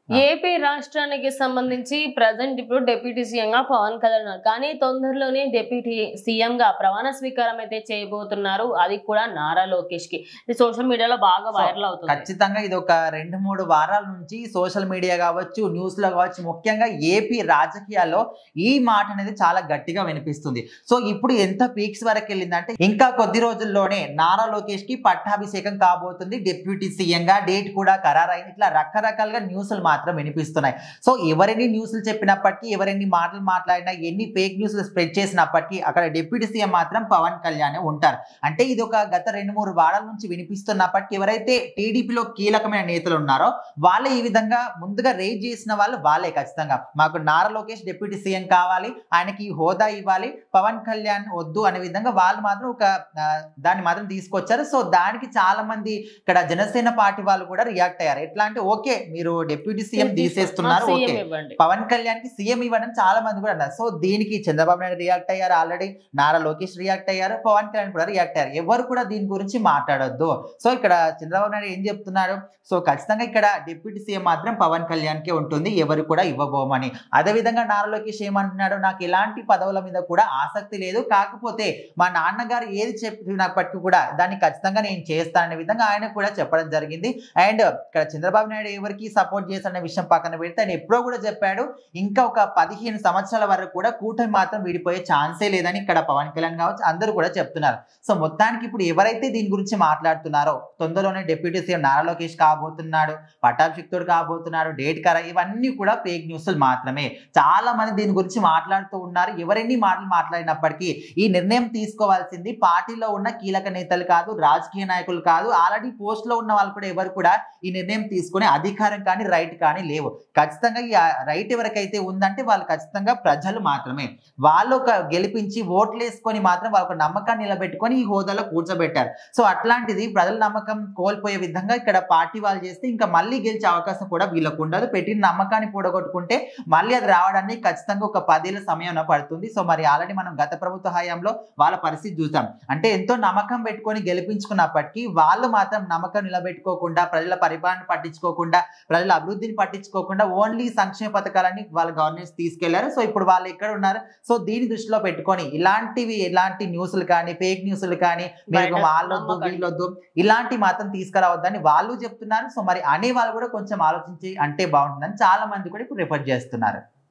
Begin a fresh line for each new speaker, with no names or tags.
AP రాష్ట్రానికి సంబంధించి present ఇప్పుడు డిప్యూటీ సీఎం గా పవన్ కళ్యాణ్ ఉన్నారు. కానీ తొందరలోనే డిప్యూటీ సీఎం గా ప్రమాణ స్వీకారం అయితే చేయబోతున్నారు. అది కూడా నారా లోకేష్ కి. ఇది సోషల్ మీడియాలో బాగా వైరల్ అవుతుంది.
ఖచ్చితంగా ఇది ఒక 2-3 వారాల నుంచి సోషల్ మీడియా కావచ్చు, న్యూస్ లో కావచ్చు, ముఖ్యంగా ఏపీ రాజకీయాల్లో ఈ మాట అనేది చాలా గట్టిగా వినిపిస్తుంది. సో ఇప్పుడు ఎంత పీక్స్ వరకు వెళ్ళిందంటే ఇంకా కొద్ది రోజుల్లోనే నారా లోకేష్ కి పట్టాభిషేకం కాబోతుంది. డిప్యూటీ సీఎం గా డేట్ కూడా ఖరారైంది. ఇట్లా రకరకాలుగా న్యూస్లు మాత్రం వినిపిస్తున్నాయి. సో ఎవరెన్ని న్యూస్లు చెప్పినప్పటికీ, ఎవరెన్ని మాటలు మాట్లాడినా, ఎన్ని ఫేక్ న్యూస్లు స్ప్రెడ్ చేసినప్పటికీ అక్కడ డిప్యూటీ సీఎం మాత్రం పవన్ కళ్యాణ్ ఉంటారు. అంటే ఇది ఒక గత 2-3 వారాల నుంచి వినిపిస్తున్నప్పటికీ ఎవరైతే టీడీపీలో కీలకమైన నేతలు ఉన్నారో వాళ్ళే ఈ విధంగా ముందుగా రేజ్ చేసిన వాళ్ళు వాళ్ళే. ఖచ్చితంగా మాకు నారా లోకేష్ డిప్యూటీ సీఎం కావాలి, ఆయనకి హోదా ఇవ్వాలి, పవన్ కళ్యాణ్ వద్దు అనే విధంగా వాళ్ళు మాత్రం ఒక దాన్ని మాత్రం తీసుకొచ్చారు. సో దానికి చాలా మంది ఇక్కడ జనసేన పార్టీ వాళ్ళు కూడా రియాక్ట్ అయ్యారు. ఎట్లా అంటే ఓకే మీరు డిప్యూటీ సీఎం తీసేస్తున్నారు, ఓకే పవన్ కళ్యాణ్ కి సీఎం ఇవ్వడం చాలా మంది కూడా అన్నారు. సో దీనికి చంద్రబాబు నాయుడు రియాక్ట్ అయ్యారు, ఆల్రెడీ నారా లోకేష్ రియాక్ట్ అయ్యారు, పవన్ కళ్యాణ్ కూడా రియాక్ట్ అయ్యారు. ఎవరు కూడా దీని గురించి మాట్లాడొద్దు. సో ఇక్కడ చంద్రబాబు నాయుడు ఏం చెప్తున్నారు, సో ఖచ్చితంగా ఇక్కడ డిప్యూటీ సీఎం మాత్రం పవన్ కళ్యాణ్ కే ఉంటుంది, ఎవరు కూడా ఇవ్వబోమని. అదేవిధంగా నారా లోకేష్ ఏమంటున్నాడు, నాకు ఎలాంటి పదవుల మీద కూడా ఆసక్తి లేదు, కాకపోతే మా నాన్నగారు ఏది చెప్పినప్పటికీ కూడా దాన్ని ఖచ్చితంగా నేను చేస్తాననే విధంగా ఆయన కూడా చెప్పడం జరిగింది. అండ్ ఇక్కడ చంద్రబాబు నాయుడు ఎవరికి సపోర్ట్ చేస్తారనే విషయం పక్కన పెడితే ఆయన ఎప్పుడో కూడా చెప్పాడు ఇంకా ఒక 15 సంవత్సరాల వరకు కూడా కూటమి మాత్రం విడిపోయే ఛాన్సే లేదని ఇక్కడ పవన్ కళ్యాణ్ కావచ్చు అందరూ కూడా చెప్తున్నారు. సో మొత్తానికి ఇప్పుడు ఎవరైతే దీని గురించి మాట్లాడుతున్నారో తొందరలోనే డిప్యూటీ సీఎం నారా లోకేష్ కాబోతున్నాడు, పట్టాభిషిక్తుడు కాబోతున్నాడు, డేట్ కరా, ఇవన్నీ కూడా ఫేక్ న్యూస్లు మాత్రమే. చాలా మంది దీని గురించి మాట్లాడుతూ ఉన్నారు. ఎవరెన్ని మాటలు మాట్లాడినప్పటికీ ఈ నిర్ణయం తీసుకోవాల్సింది పార్టీలో ఉన్న కీలక నేతలు కాదు, రాజకీయ నాయకులు కాదు, ఆల్రెడీ పోస్ట్ లో ఉన్న వాళ్ళు కూడా ఎవరు కూడా ఈ నిర్ణయం తీసుకునే అధికారం కానీ రైట్ కానీ లేవు. ఖచ్చితంగా ఈ రైట్ ఎవరికైతే ఉందంటే వాళ్ళు ఖచ్చితంగా ప్రజలు మాత్రమే. వాళ్ళు గెలిపించి ఓట్లు వేసుకొని మాత్రం వాళ్ళ నమ్మకాన్ని నిలబెట్టుకొని ఈ హోదాలో కూర్చోబెట్టారు. సో అట్లాంటిది ప్రజల నమ్మకం కోల్పోయే విధంగా ఇక్కడ పార్టీ వాళ్ళు చేస్తే ఇంకా మళ్ళీ గెలిచే అవకాశం కూడా వీళ్ళకు ఉండదు. పెట్టిన నమ్మకాన్ని పూడగొట్టుకుంటే మళ్ళీ అది రావడానికి ఖచ్చితంగా ఒక 10 ఏళ్ళ సమయం పడుతుంది. సో మరి ఆల్రెడీ మనం గత ప్రభుత్వ హయాంలో వాళ్ళ పరిస్థితి చూసాం. అంటే ఎంతో నమ్మకం పెట్టుకొని గెలిపించుకున్నప్పటికీ వాళ్ళు మాత్రం నమ్మకం నిలబెట్టుకోకుండా, ప్రజల పరిపాలన పట్టించుకోకుండా, ప్రజల అభివృద్ధిని పట్టించుకోకుండా ఓన్లీ సంక్షేమ పథకాలని వాళ్ళ గవర్నెన్స్ తీసుకెళ్లారు. సో ఇప్పుడు వాళ్ళు ఎక్కడ ఉన్నారు? సో దీని దృష్టిలో పెట్టుకొని ఎలాంటి న్యూస్లు కానీ, ఫేక్ న్యూస్లు కానీ, మీరు వాళ్ళొద్దు వీళ్ళొద్దు ఇలాంటి మాత్రం తీసుకురావద్దని వాళ్ళు చెప్తున్నారు. సో మరి అనే వాళ్ళు కూడా కొంచెం ఆలోచించి అంటే బాగుంటుందని చాలా మంది కూడా ఇప్పుడు రిఫర్ చేస్తున్నారు.